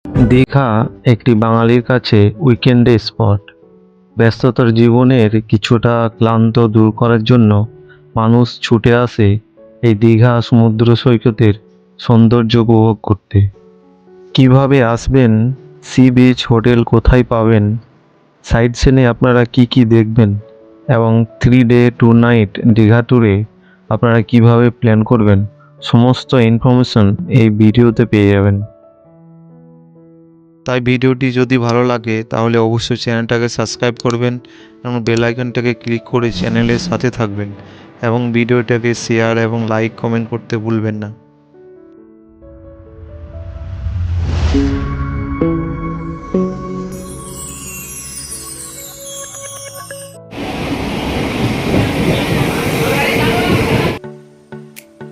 দীঘা একটি বাঙালির কাছে উইকেন্ডে স্পট। ব্যস্ততার জীবনের কিছুটা ক্লান্ত দূর করার জন্য মানুষ ছুটে আসে এই দীঘা সমুদ্র সৈকতের সৌন্দর্য উপভোগ করতে। কিভাবে আসবেন, সি বিচ হোটেল কোথায় পাবেন, সাইট সিনে আপনারা কি কি দেখবেন এবং 3 ডে 2 নাইট দীঘা ট্যুরে আপনারা কিভাবে প্ল্যান করবেন, সমস্ত ইনফরমেশন এই ভিডিওতে পেয়ে যাবেন। তাই ভিডিওটি যদি ভালো লাগে তাহলে অবশ্যই চ্যানেলটাকে সাবস্ক্রাইব করবেন এবং বেল আইকনটাকে ক্লিক করে চ্যানেলের সাথে থাকবেন এবং ভিডিওটাকে শেয়ার এবং লাইক কমেন্ট করতে ভুলবেন না।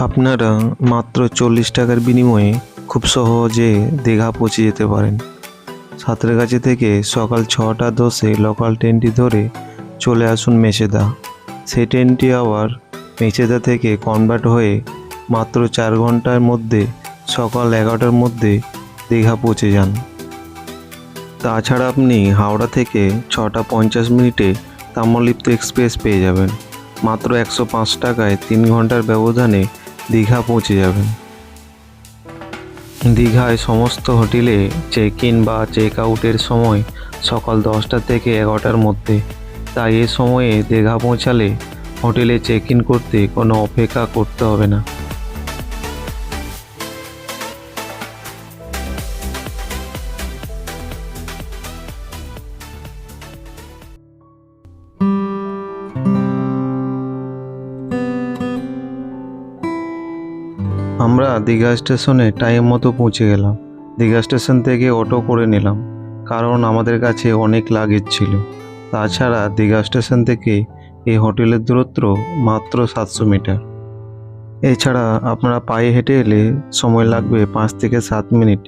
আপনারা মাত্র 40 টাকার বিনিময়ে খুব সহজে দীঘা পৌঁছে যেতে পারেন। সাঁতরাগাছি থেকে সকাল 6টা 10-এ লোকাল ট্রেনটি ধরে চলে আসুন মেচেদা। সেই ট্রেনটি আবার মেচেদা থেকে কনভার্ট হয়ে মাত্র 4 ঘন্টার মধ্যে সকাল 11টার মধ্যে দীঘা পৌঁছে যান। তাছাড়া আপনি হাওড়া থেকে 6টা 50 মিনিটে তাম্রলিপ্ত এক্সপ্রেস পেয়ে যাবেন। মাত্র 105 টাকায় 3 ঘন্টার ব্যবধানে দীঘা পৌঁছে যাবেন। দীঘায় সমস্ত হোটেলে চেক ইন বা চেক আউটের সময় সকাল 10টা থেকে 11টার মধ্যে। তাই এ সময়ে দীঘা পৌঁছালে হোটেলে চেক ইন করতে কোনো অপেক্ষা করতে হবে না। আমরা দীঘা স্টেশনে টাইম মতো পৌঁছে গেলাম। দীঘা স্টেশন থেকে অটো করে নিলাম, কারণ আমাদের কাছে অনেক লাগেজ ছিল। তাছাড়া দীঘা স্টেশন থেকে এই হোটেলের দূরত্ব মাত্র 700 মিটার। এছাড়া আপনারা পায়ে হেঁটে এলে সময় লাগবে 5 থেকে 7 মিনিট।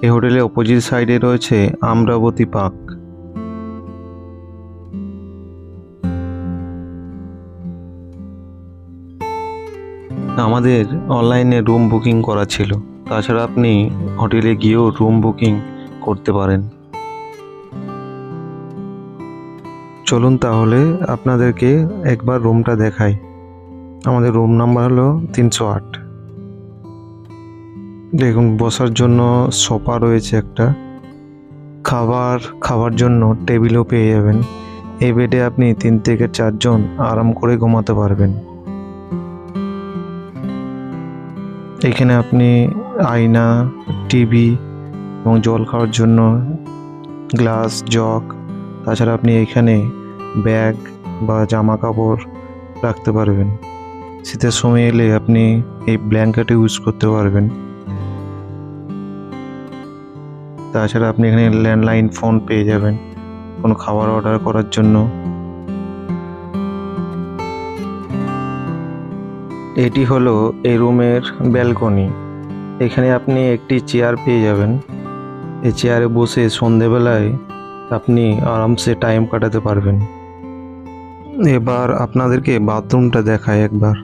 এই হোটেলের অপোজিট সাইডে রয়েছে আম্রাবতী পার্ক। আমাদের অনলাইনে রুম বুকিং করা ছিল, তাছাড়া আপনি হোটেলে গিয়েও রুম বুকিং করতে পারেন। চলুন তাহলে আপনাদেরকে একবার রুমটা দেখাই। আমাদের রুম নাম্বার হলো 308। দেখুন, বসার জন্য সোফা রয়েছে একটা, খাবার জন্য টেবিলও পেয়ে যাবেন। এই বেডে আপনি 3 থেকে 4 জন আরাম করে ঘুমাতে পারবেন। এখানে আপনি আয়না, টিভি এবং জল খাওয়ার জন্য গ্লাস, জগ, তাছাড়া আপনি এখানে ব্যাগ বা জামা কাপড় রাখতে পারবেন। শীতের সময় এলে আপনি এই ব্ল্যাঙ্কেট ইউজ করতে পারবেন। তাছাড়া আপনি এখানে ল্যান্ডলাইন ফোন পেয়ে যাবেন কোনো খাবার অর্ডার করার জন্য। এটি হলো এই রুমের ব্যালকনি। এখানে আপনি একটি চেয়ার পেয়ে যাবেন। এই চেয়ারে বসে সন্ধেবেলায় আপনি আরামসে টাইম কাটাতে পারবেন। এবার আপনাদেরকে বাথরুমটা দেখায় একবার।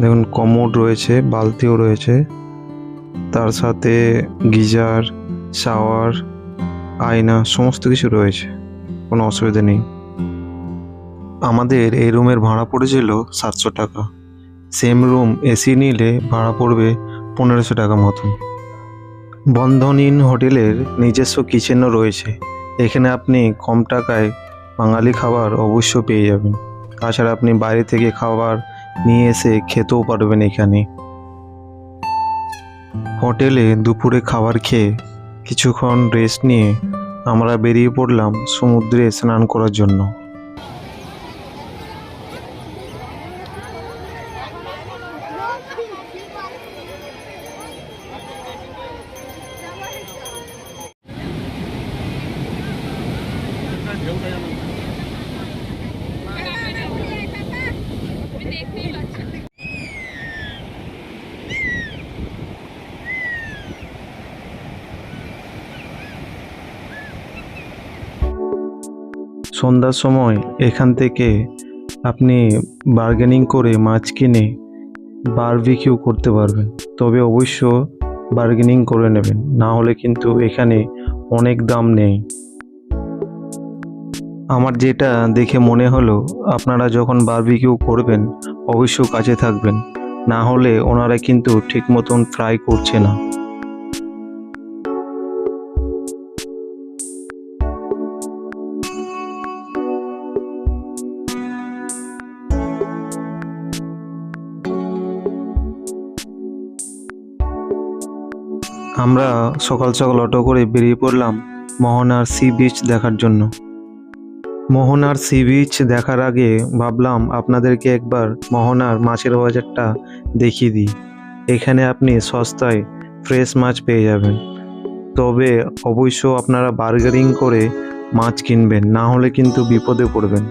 দেখুন, কমোড রয়েছে, বালতিও রয়েছে, তার সাথে গিজার, শাওয়ার, আয়না, সমস্ত কিছু রয়েছে, কোনো অসুবিধা নেই। আমাদের এই রুমের ভাড়া পড়েছিল 700 টাকা। সেম রুম এসি নিলে ভাড়া পড়বে 1500 টাকা মতন। বন্ধন ইন হোটেলের নিজস্ব কিচেনও রয়েছে। এখানে আপনি কম টাকায় বাঙালি খাবার অবশ্য পেয়ে যাবেন। তাছাড়া আপনি বাইরে থেকে খাবার নিয়ে এসে খেতেও পারবেন এখানে। হোটেলে দুপুরে খাবার খেয়ে কিছুক্ষণ রেস্ট নিয়ে আমরা বেরিয়ে পড়লাম সমুদ্রে স্নান করার জন্য। সন্ধ্যার সময় এখান থেকে আপনি বার্গেনিং করে মাছ কিনে বারবিকিউ করতে পারবেন। তবে অবশ্য বার্গেনিং করে নেবেন, না হলে কিন্তু এখানে অনেক দাম নেই। আমার যেটা দেখে মনে হলো, আপনারা যখন বারবিকিউ করবেন অবশ্যই কাছে থাকবেন, না হলে ওনারা কিন্তু ঠিক মতন ফ্রাই করছে না। আমরা সকাল সকাল অটো করে বেরিয়ে পড়লাম মোহনার সি বিচ দেখার জন্য। মোহনার সি বিচ দেখার আগে ভাবলাম আপনাদেরকে একবার মোহনার মাছের বাজারটা দেখিয়ে দিই। এখানে আপনি সস্তায় ফ্রেশ মাছ পেয়ে যাবেন, তবে অবশ্য আপনারা বার্গেনিং করে মাছ কিনবেন, না হলে কিন্তু বিপদে পড়বেন।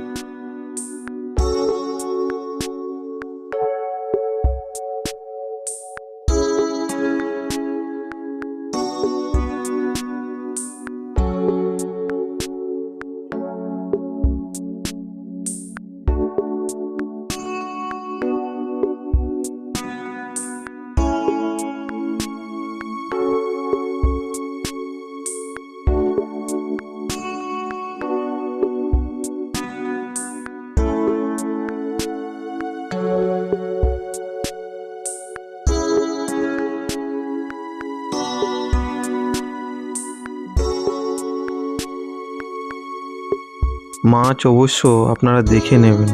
মাছ অবশ্য আপনারা দেখে নেবেন।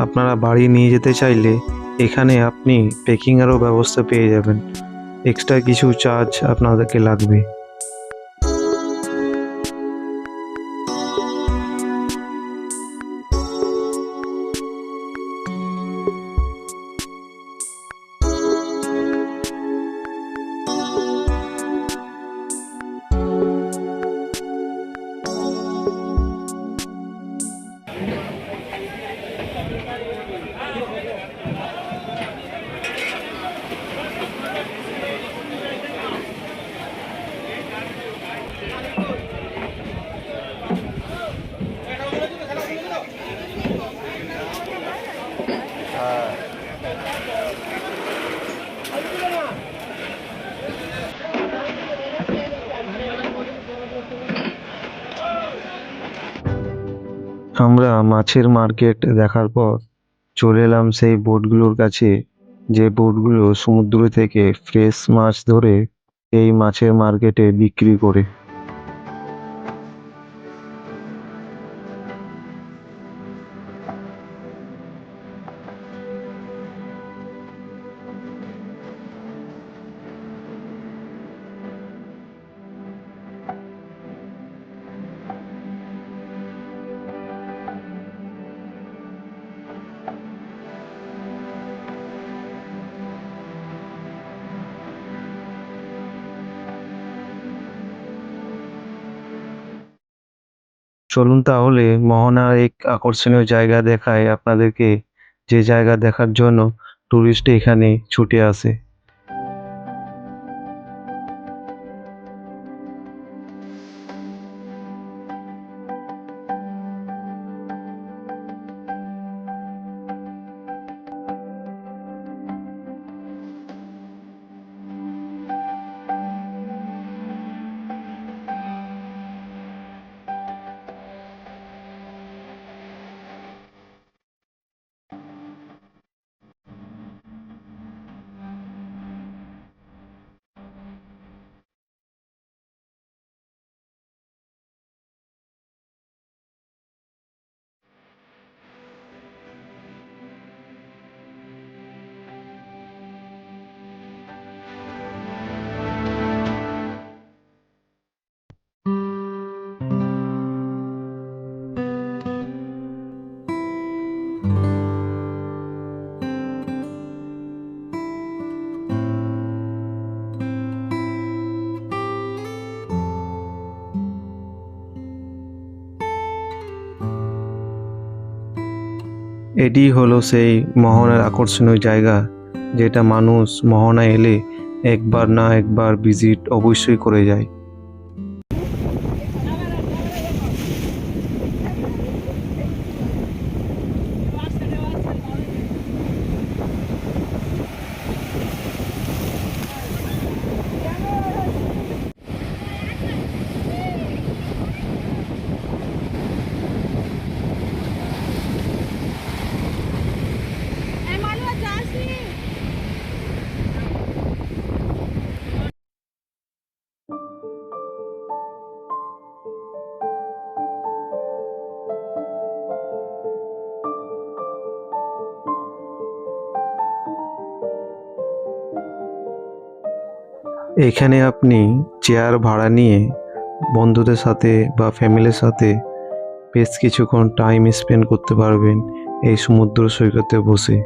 আপনারা বাড়ি নিয়ে যেতে চাইলে এখানে আপনি প্যাকিংয়েরও ব্যবস্থা পেয়ে যাবেন, এক্সট্রা কিছু চার্জ আপনাদেরকে লাগবে। আমরা মাছের মার্কেট দেখার পর চলে এলাম সেই বোটগুলোর কাছে, যে বোটগুলো সমুদ্র থেকে ফ্রেশ মাছ ধরে এই মাছের মার্কেটে বিক্রি করে। চলুন তাহলে মোহনার এক আকর্ষণীয় জায়গা দেখায় আপনাদেরকে, যে জায়গা দেখার জন্য টুরিস্ট এখানে ছুটে আসে। এটি হলো সেই মোহনার আকর্ষণীয় জায়গা, যেটা মানুষ মোহনা এলে একবার না একবার ভিজিট অবশ্যই করে যায়। এখানে আপনি চেয়ার ভাড়া নিয়ে বন্ধুদের সাথে বা ফ্যামিলির সাথে বেশ কিছুক্ষণ টাইম স্পেন্ড করতে পারবেন এই সমুদ্র সৈকতে বসে।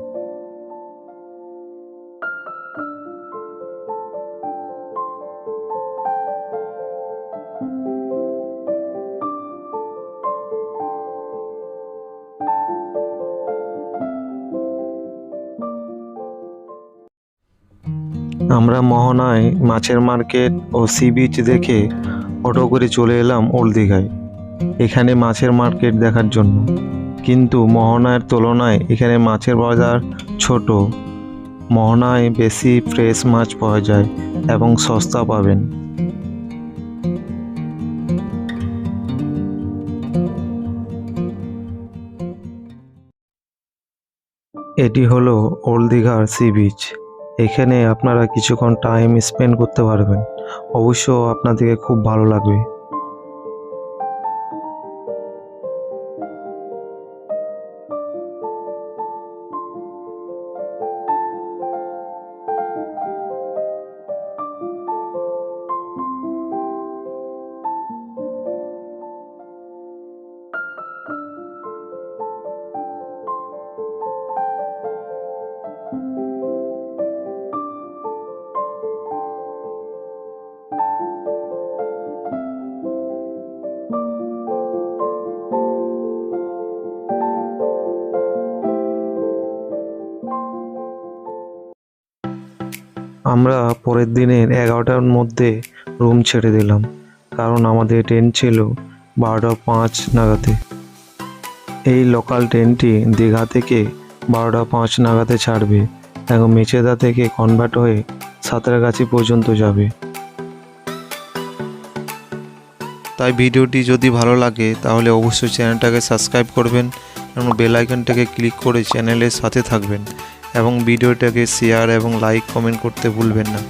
আমরা মোহনায় মাছের মার্কেট ও সি বিচ দেখে অটো করে চলে এলাম ওল্ড দীঘায় এখানে মাছের মার্কেট দেখার জন্য। কিন্তু মোহনার তুলনায় এখানে মাছের বাজার ছোট। মোহনায় বেশি ফ্রেশ মাছ পাওয়া যায় এবং সস্তা পাবেন। এটি হলো ওল্ড দীঘার সি বিচ। এখানে আপনারা কিছুক্ষণ টাইম স্পেন্ড করতে পারবেন, অবশ্য আপনাদেরকে খুব ভালো লাগবে। আমরা পরের দিনের 11টার মধ্যে রুম ছেড়ে দিলাম, কারণ আমাদের ট্রেন ছিল 12:05 নাগাদে। এই লোকাল ট্রেনটি দীঘা থেকে 12:05 নাগাদে ছাড়বে এবং মেচেদা থেকে কনভার্ট হয়ে সাঁতরাগাছি পর্যন্ত যাবে। তাই ভিডিওটি যদি ভালো লাগে তাহলে অবশ্যই চ্যানেলটাকে সাবস্ক্রাইব করবেন এবং বেল আইকনটাকে ক্লিক করে চ্যানেলের সাথে থাকবেন এবং ভিডিওটাকে শেয়ার এবং লাইক কমেন্ট করতে ভুলবেন না।